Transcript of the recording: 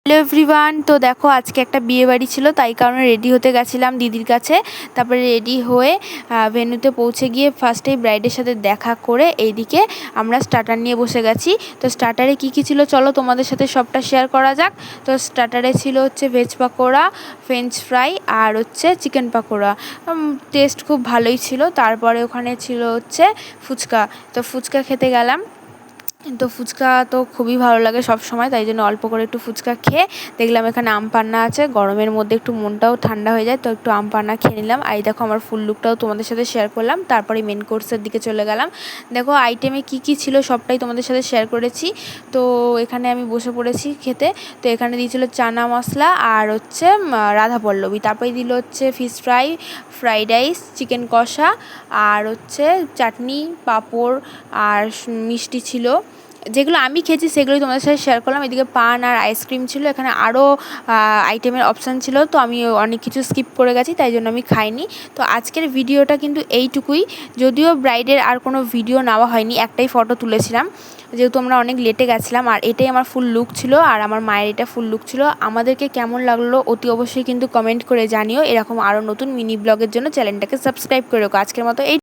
Hello everyone, তো দেখো আজকে একটা বিয়ে বাড়ি ছিল, তাই কারণে রেডি হতে গেছিলাম দিদির কাছে। তারপরে রেডি হয়ে ভেন্যুতে পৌঁছে গিয়ে ফার্স্টেই ব্রাইডের সাথে দেখা করে এইদিকে আমরা স্টার্টার নিয়ে বসে গেছি। তো স্টার্টারে কী কী ছিল চলো তোমাদের সাথে সবটা শেয়ার করা যাক। তো স্টার্টারে ছিল হচ্ছে ভেজ পাকোড়া, ফ্রেঞ্চ ফ্রাই আর হচ্ছে চিকেন পাকোড়া। টেস্ট খুব ভালোই ছিল। তারপরে ওখানে ছিল হচ্ছে ফুচকা। তো ফুচকা খেতে গেলাম। তো ফুচকা তো খুবই ভালো লাগে সব সময়, তাই জন্য অল্প করে একটু ফুচকা খেয়ে দেখলাম এখানে আম পান্না আছে, গরমের মধ্যে একটু মনটাও ঠান্ডা হয়ে যায়, তো একটু আম পান্না খেয়ে নিলাম। আর দেখো আমার ফুল লুকটাও তোমাদের সাথে শেয়ার করলাম। তারপরে মেন কোর্সের দিকে চলে গেলাম। দেখো আইটেমে কি কি ছিল সবটাই তোমাদের সাথে শেয়ার করেছি। তো এখানে আমি বসে পড়েছি খেতে। তো এখানে দিয়েছিল চানা মশলা আর হচ্ছে রাধা পল্লবী। তারপরে দিল হচ্ছে fish fry, fried rice, chicken কষা আর হচ্ছে চাটনি, পাঁপড় আর মিষ্টি ছিল। যেগুলো আমি খেয়েছি সেগুলোই তোমাদের সাথে শেয়ার করলাম। এদিকে পান আর আইসক্রিম ছিল। এখানে আরও আইটেমের অপশান ছিল, তো আমি অনেক কিছু স্কিপ করে গেছি, তাই জন্য আমি খাইনি। তো আজকের ভিডিওটা কিন্তু এইটুকুই। যদিও ব্রাইডের আর কোনো ভিডিও নেওয়া হয়নি, একটাই ফটো তুলেছিলাম, যেহেতু আমরা অনেক লেটে গেছিলাম। আর এটাই আমার ফুল লুক ছিল, আর আমার মায়ের এটা ফুল লুক ছিল। আমাদেরকে কেমন লাগলো অতি অবশ্যই কিন্তু কমেন্ট করে জানিও। এরকম আরও নতুন মিনি ব্লগের জন্য চ্যানেলটাকে সাবস্ক্রাইব করে রাখো। আজকের মতো এই